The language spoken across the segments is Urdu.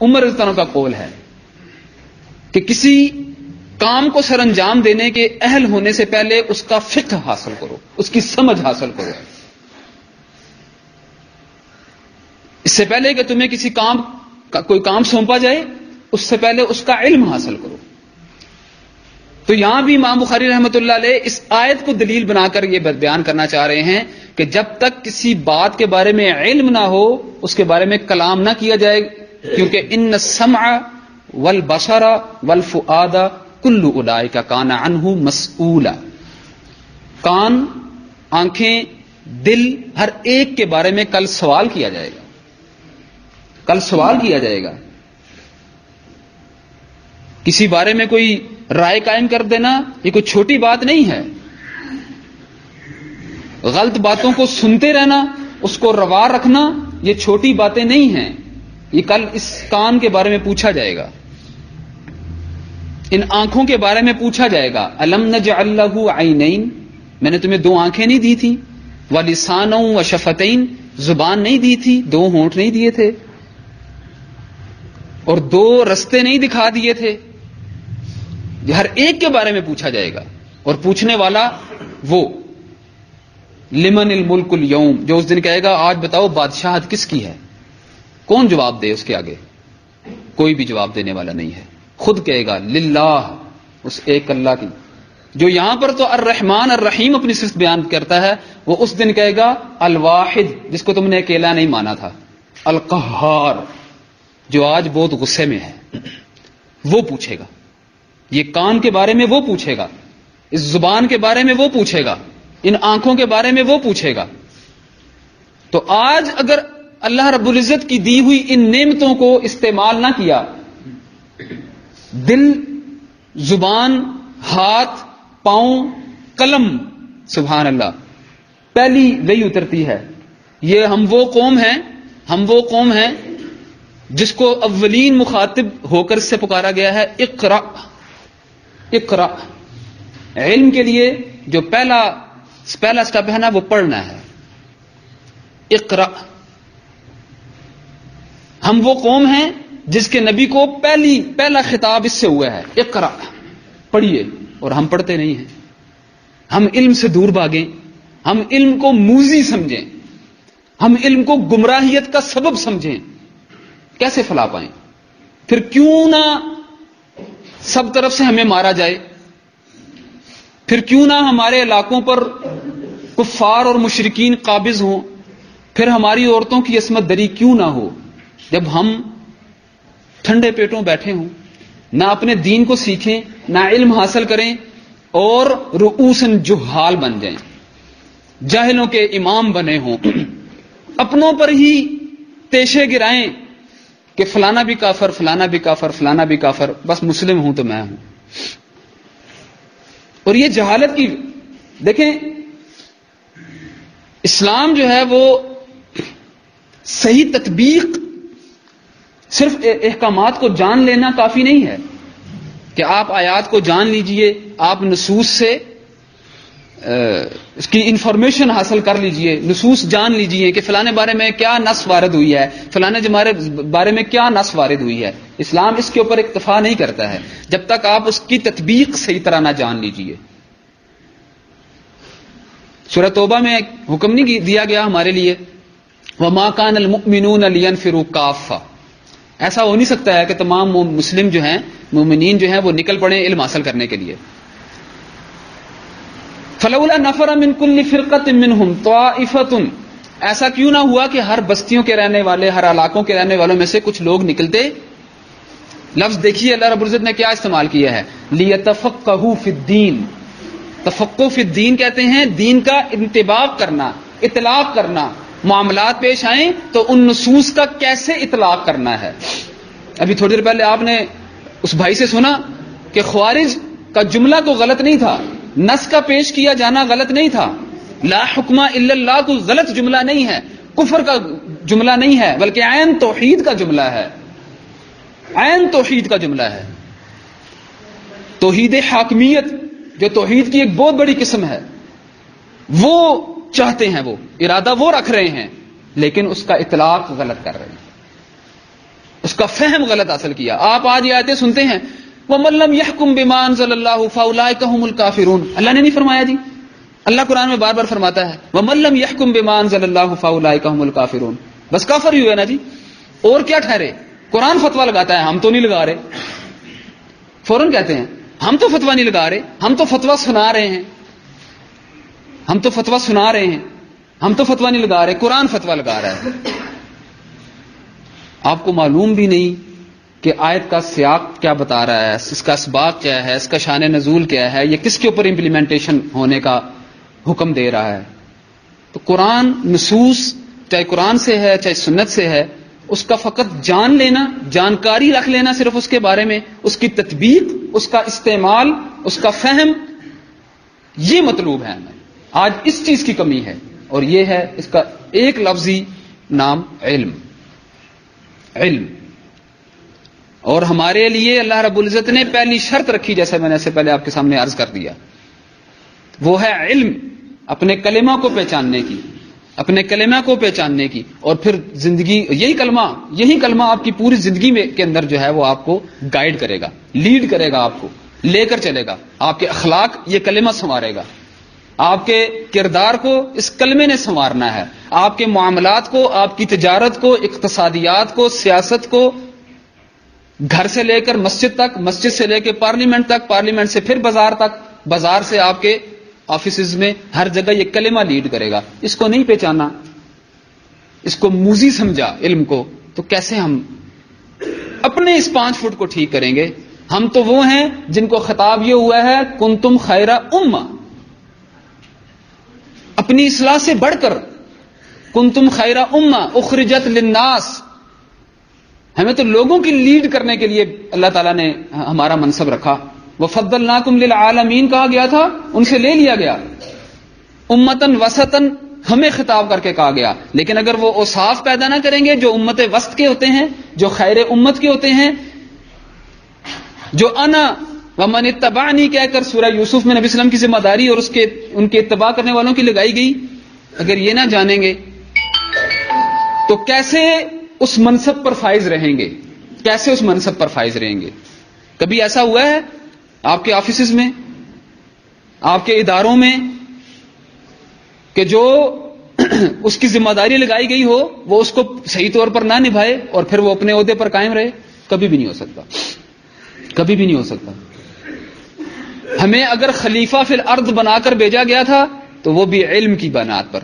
عمر رضی اللہ عنہ کا قول ہے کہ کسی کام کو سر انجام دینے کے اہل ہونے سے پہلے اس کا فقہ حاصل کرو، اس کی سمجھ حاصل کرو. اس سے پہلے کہ تمہیں کسی کام کا کوئی کام سونپا جائے، اس سے پہلے اس کا علم حاصل کرو. تو یہاں بھی امام بخاری رحمۃ اللہ علیہ اس آیت کو دلیل بنا کر یہ بیان کرنا چاہ رہے ہیں کہ جب تک کسی بات کے بارے میں علم نہ ہو اس کے بارے میں کلام نہ کیا جائے، کیونکہ ان السمع والبصر والفؤاد کل اولئک کان عنہ مسئولا. کان، آنکھیں، دل، ہر ایک کے بارے میں کل سوال کیا جائے گا، کل سوال کیا جائے گا. کسی بارے میں کوئی رائے قائم کر دینا یہ کوئی چھوٹی بات نہیں ہے. غلط باتوں کو سنتے رہنا، اس کو روا رکھنا، یہ چھوٹی باتیں نہیں ہیں. یہ کل اس کان کے بارے میں پوچھا جائے گا، ان آنکھوں کے بارے میں پوچھا جائے گا. الم نجعل لہ عینین، میں نے تمہیں 2 آنکھیں نہیں دی تھی، ولسانا وشفتین، زبان نہیں دی تھی، 2 ہونٹ نہیں دیے تھے، اور 2 رستے نہیں دکھا دیے تھے. ہر ایک کے بارے میں پوچھا جائے گا، اور پوچھنے والا وہ لمن الملک اليوم، جو اس دن کہے گا آج بتاؤ بادشاہت کس کی ہے. کون جواب دے؟ اس کے آگے کوئی بھی جواب دینے والا نہیں ہے. خود کہے گا للہ، اس ایک اللہ کی. جو یہاں پر تو الرحمن الرحیم اپنی صفت بیان کرتا ہے، وہ اس دن کہے گا الواحد، جس کو تم نے اکیلا نہیں مانا تھا، القہار، جو آج بہت غصے میں ہے. وہ پوچھے گا. یہ کان کے بارے میں وہ پوچھے گا، اس زبان کے بارے میں وہ پوچھے گا، ان آنکھوں کے بارے میں وہ پوچھے گا. تو آج اگر اللہ رب العزت کی دی ہوئی ان نعمتوں کو استعمال نہ کیا، دل، زبان، ہاتھ، پاؤں، قلم، سبحان اللہ، پہلی وہی اترتی ہے. یہ ہم وہ قوم ہیں جس کو اولین مخاطب ہو کر سے پکارا گیا ہے اقرا. اقرا، علم کے لیے جو پہلا سٹیپ ہے نا، وہ پڑھنا ہے. اقرا. ہم وہ قوم ہیں جس کے نبی کو پہلا خطاب اس سے ہوا ہے، اقرا، پڑھیے، اور ہم پڑھتے نہیں ہیں. ہم علم سے دور بھاگیں، ہم علم کو موذی سمجھیں، ہم علم کو گمراہیت کا سبب سمجھیں. کیسے فلاح پائیں؟ پھر کیوں نہ سب طرف سے ہمیں مارا جائے، پھر کیوں نہ ہمارے علاقوں پر کفار اور مشرکین قابض ہوں، پھر ہماری عورتوں کی عصمت دری کیوں نہ ہو، جب ہم ٹھنڈے پیٹوں بیٹھے ہوں، نہ اپنے دین کو سیکھیں، نہ علم حاصل کریں، اور رؤوسن جہال بن جائیں، جاہلوں کے امام بنے ہوں، اپنوں پر ہی تیشے گرائیں کہ فلانا بھی کافر، فلانا بھی کافر، فلانا بھی کافر، بس مسلم ہوں تو میں ہوں. اور یہ جہالت کی، دیکھیں اسلام جو ہے وہ صحیح تطبیق، صرف احکامات کو جان لینا کافی نہیں ہے کہ آپ آیات کو جان لیجئے، آپ نصوص سے اس کی انفارمیشن حاصل کر لیجئے، نصوص جان لیجئے کہ فلانے بارے میں کیا نص وارد ہوئی ہے، فلانے بارے میں کیا نص وارد ہوئی ہے. اسلام اس کے اوپر اکتفا نہیں کرتا ہے جب تک آپ اس کی تطبیق صحیح طرح نہ جان لیجئے. سورہ توبہ میں حکم نہیں دیا گیا ہمارے لیے وَمَا كَانَ الْمُؤْمِنُونَ لِيَنْفِرُوا كَافَّةً؟ ایسا ہو نہیں سکتا ہے کہ تمام مسلم جو ہیں، مومنین جو ہیں، وہ نکل پڑیں علم حاصل کرنے کے لیے. فَلَوْلَا نَفَرَ مِنْ كُلِّ فِرْقَةٍ مِّنْهُمْ طَائِفَةٌ، ایسا کیوں نہ ہوا کہ ہر بستیوں کے رہنے والے، ہر علاقوں کے رہنے والوں میں سے کچھ لوگ نکلتے. لفظ دیکھیے اللہ رب العزت نے کیا استعمال کیا ہے، لِيَتَفَقَّهُوا فِي الدِّينِ. تفقہ فی الدین کہتے ہیں دین کا انطباق کرنا، اطلاق کرنا. معاملات پیش آئیں تو ان نصوص کا کیسے اطلاق کرنا ہے. ابھی تھوڑی دیر پہلے آپ نے اس بھائی سے سنا کہ خوارج کا جملہ تو غلط نہیں تھا، نص کا پیش کیا جانا غلط نہیں تھا، لا حکم الا اللہ کو غلط جملہ نہیں ہے، کفر کا جملہ نہیں ہے، بلکہ عین توحید کا جملہ ہے، عین توحید کا جملہ ہے. توحید حاکمیت جو توحید کی ایک بہت بڑی قسم ہے، وہ چاہتے ہیں، وہ ارادہ وہ رکھ رہے ہیں، لیکن اس کا اطلاق غلط کر رہے ہیں. اس کا فہم غلط حاصل کیا. آپ آج یہ آیتیں سنتے ہیں وَمَن لَّمْ يَحْكُم بِمَا أَنزَلَ اللَّهُ فَأُولَٰئِكَ هُمُ الْكَافِرُونَ. اللہ نے نہیں فرمایا جی؟ اللہ قرآن میں بار بار فرماتا ہے وَمَن لَّمْ يَحْكُم بِمَا أَنزَلَ اللَّهُ فَأُولَٰئِكَ هُمُ الْكَافِرُونَ. بس کافر ہی ہوئے نا جی, اور کیا ٹھہرے؟ قرآن فتویٰ لگاتا ہے, ہم تو نہیں لگا رہے. فوراً کہتے ہیں ہم تو فتویٰ نہیں لگا رہے, ہم تو فتویٰ سنا رہے ہیں, ہم تو فتویٰ سنا رہے ہیں, ہم تو فتویٰ نہیں لگا رہے, قرآن فتویٰ لگا رہا ہے. آپ کو معلوم بھی نہیں کہ آیت کا سیاق کیا بتا رہا ہے, اس کا اسباق کیا ہے, اس کا شان نزول کیا ہے, یہ کس کے اوپر امپلیمنٹیشن ہونے کا حکم دے رہا ہے. تو قرآن نصوص چاہے قرآن سے ہے چاہے سنت سے ہے, اس کا فقط جان لینا, جانکاری رکھ لینا صرف اس کے بارے میں, اس کی تطبیق, اس کا استعمال, اس کا فہم, یہ مطلوب ہے ہمیں. آج اس چیز کی کمی ہے, اور یہ ہے اس کا ایک لفظی نام علم. علم. اور ہمارے لیے اللہ رب العزت نے پہلی شرط رکھی, جیسے میں نے اس سے پہلے آپ کے سامنے عرض کر دیا, وہ ہے علم, اپنے کلمہ کو پہچاننے کی, اپنے کلمہ کو پہچاننے کی. اور پھر زندگی, یہی کلمہ آپ کی پوری زندگی میں کے اندر جو ہے وہ آپ کو گائیڈ کرے گا, لیڈ کرے گا, آپ کو لے کر چلے گا. آپ کے اخلاق یہ کلمہ سنوارے گا, آپ کے کردار کو اس کلمے نے سنوارنا ہے, آپ کے معاملات کو, آپ کی تجارت کو, اقتصادیات کو, سیاست کو, گھر سے لے کر مسجد تک, مسجد سے لے کے پارلیمنٹ تک, پارلیمنٹ سے پھر بازار تک, بازار سے آپ کے آفیسز میں, ہر جگہ یہ کلمہ لیڈ کرے گا. اس کو نہیں پہچانا, اس کو موذی سمجھا علم کو, تو کیسے ہم اپنے اس 5 فٹ کو ٹھیک کریں گے؟ ہم تو وہ ہیں جن کو خطاب یہ ہوا ہے کنتم خیر امہ, اپنی اصلاح سے بڑھ کر کنتم خیر امہ اخرجت للناس. ہمیں تو لوگوں کی لیڈ کرنے کے لیے اللہ تعالیٰ نے ہمارا منصب رکھا. وَفَضَّلْنَاكُمْ لِلْعَالَمِينَ کہا گیا تھا, ان سے لے لیا گیا. امتن وسطن ہمیں خطاب کر کے کہا گیا. لیکن اگر وہ اوصاف پیدا نہ کریں گے جو امت وسط کے ہوتے ہیں, جو خیر امت کے ہوتے ہیں, جو انا ومن اتبعنی کہہ کر سورہ یوسف میں نبی صلی اللہ علیہ وسلم کی ذمہ داری اور ان کے اتباع کرنے والوں کی لگائی گئی, اگر یہ نہ جانیں گے تو کیسے اس منصب پر فائز رہیں گے, کیسے اس منصب پر فائز رہیں گے؟ کبھی ایسا ہوا ہے آپ کے آفیسز میں, آپ کے اداروں میں, کہ جو اس کی ذمہ داری لگائی گئی ہو وہ اس کو صحیح طور پر نہ نبھائے اور پھر وہ اپنے عہدے پر قائم رہے؟ کبھی بھی نہیں ہو سکتا, کبھی بھی نہیں ہو سکتا. ہمیں اگر خلیفہ فی الارض بنا کر بھیجا گیا تھا تو وہ بھی علم کی بنیاد پر.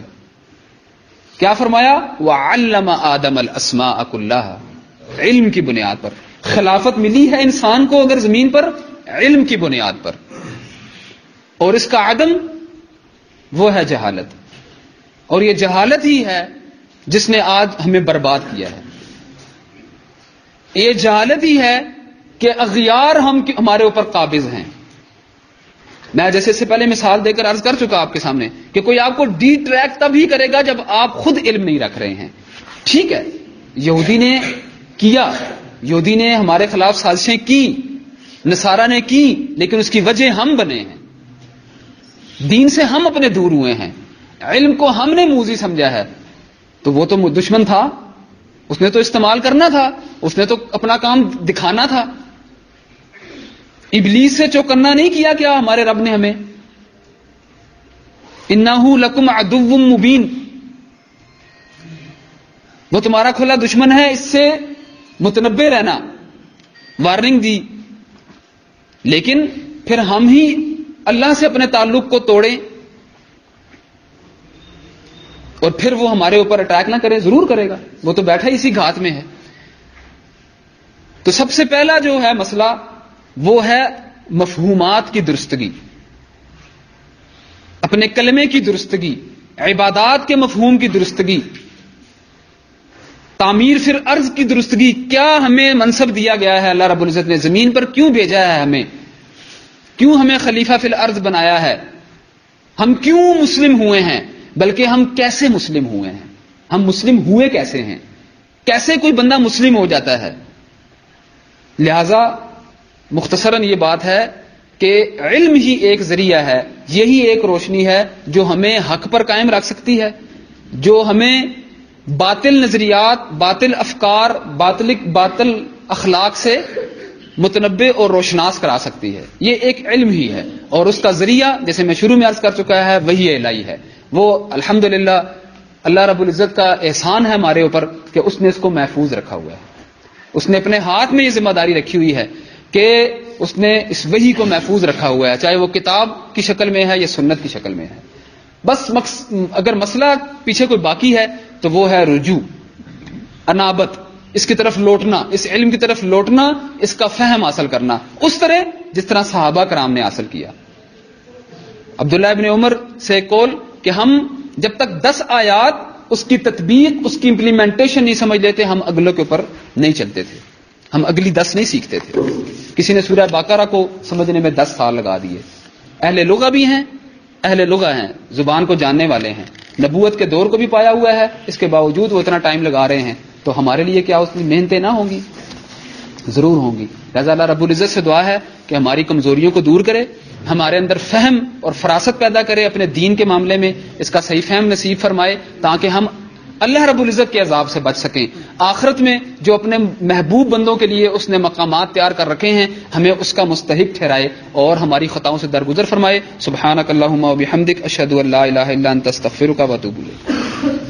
کیا فرمایا؟ وَعَلَّمَ آدَمَ الْأَسْمَاءَ كُلَّهَا, علم کی بنیاد پر. خلافت ملی ہے انسان کو اگر زمین پر, علم کی بنیاد پر. اور اس کا عدم وہ ہے جہالت, اور یہ جہالت ہی ہے جس نے آج ہمیں برباد کیا ہے. یہ جہالت ہی ہے کہ اغیار ہمارے اوپر قابض ہیں. میں جیسے اس سے پہلے مثال دے کر عرض کر چکا آپ کے سامنے کہ کوئی آپ کو ڈی ٹریک تب ہی کرے گا جب آپ خود علم نہیں رکھ رہے ہیں. ٹھیک ہے, یہودی نے کیا, یہودی نے ہمارے خلاف سازشیں کی, نصارہ نے کی, لیکن اس کی وجہ ہم بنے ہیں, دین سے ہم اپنے دور ہوئے ہیں, علم کو ہم نے موذی سمجھا ہے. تو وہ تو دشمن تھا, اس نے تو استعمال کرنا تھا, اس نے تو اپنا کام دکھانا تھا. ابلیس سے چوکنا نہیں کیا کیا ہمارے رب نے ہمیں؟ انہ لکم عدو مبین, وہ تمہارا کھلا دشمن ہے, اس سے متنبہ رہنا, وارننگ دی. لیکن پھر ہم ہی اللہ سے اپنے تعلق کو توڑیں اور پھر وہ ہمارے اوپر اٹیک نہ کرے. ضرور کرے گا, وہ تو بیٹھا ہی اسی گھات میں ہے. تو سب سے پہلا جو ہے مسئلہ وہ ہے مفہومات کی درستگی, اپنے کلمے کی درستگی, عبادات کے مفہوم کی درستگی, تعمیر فی الارض کی درستگی. کیا ہمیں منصب دیا گیا ہے اللہ رب العزت نے, زمین پر کیوں بھیجا ہے ہمیں, کیوں ہمیں خلیفہ فی الارض بنایا ہے, ہم کیوں مسلم ہوئے ہیں, بلکہ ہم کیسے مسلم ہوئے ہیں, ہم مسلم ہوئے کیسے ہیں, کیسے کوئی بندہ مسلم ہو جاتا ہے. لہذا مختصراً یہ بات ہے کہ علم ہی ایک ذریعہ ہے, یہی ایک روشنی ہے جو ہمیں حق پر قائم رکھ سکتی ہے, جو ہمیں باطل نظریات، باطل افکار، باطل اخلاق سے متنبع اور روشناس کرا سکتی ہے. یہ ایک علم ہی ہے، اور اس کا ذریعہ جیسے میں شروع میں عرض کر چکا ہے وہی الہی ہے. وہ الحمدللہ اللہ رب العزت کا احسان ہے ہمارے اوپر کہ اس نے اس کو محفوظ رکھا ہوا ہے. اس نے اپنے ہاتھ میں یہ ذمہ داری رکھی ہوئی ہے کہ اس نے اس وحی کو محفوظ رکھا ہوا ہے، چاہے وہ کتاب کی شکل میں ہے یا سنت کی شکل میں ہے. بس اگر مسئلہ پیچھے کوئی باقی ہے تو وہ ہے رجوع، انابت، اس کی طرف لوٹنا، اس علم کی طرف لوٹنا، اس کا فہم حاصل کرنا اس طرح جس طرح صحابہ کرام نے حاصل کیا. عبداللہ ابن عمر سے قول کہ ہم جب تک 10 آیات اس کی تطبیق، اس کی امپلیمنٹیشن نہیں سمجھ لیتے ہم اگلوں کے اوپر نہیں چلتے تھے، ہم اگلی 10 نہیں سیکھتے تھے. کسی نے سورہ بقرہ کو سمجھنے میں 10 سال لگا دیے. اہل لغہ بھی ہیں، اہل لغہ ہیں، زبان کو جاننے والے ہیں، نبوت کے دور کو بھی پایا ہوا ہے، اس کے باوجود وہ اتنا ٹائم لگا رہے ہیں. تو ہمارے لیے کیا اس میں محنتیں نہ ہوں گی؟ ضرور ہوں گی. لہٰذا اللہ رب العزت سے دعا ہے کہ ہماری کمزوریوں کو دور کرے، ہمارے اندر فہم اور فراست پیدا کرے اپنے دین کے معاملے میں، اس کا صحیح فہم نصیب فرمائے تاکہ ہم اللہ رب العزت کے عذاب سے بچ سکیں. آخرت میں جو اپنے محبوب بندوں کے لیے اس نے مقامات تیار کر رکھے ہیں ہمیں اس کا مستحق ٹھہرائے اور ہماری خطاؤں سے درگزر فرمائے. سبحانک اللہم و بحمدک، اشہد ان لا الہ الا انت، استغفرک و اتوب الیک.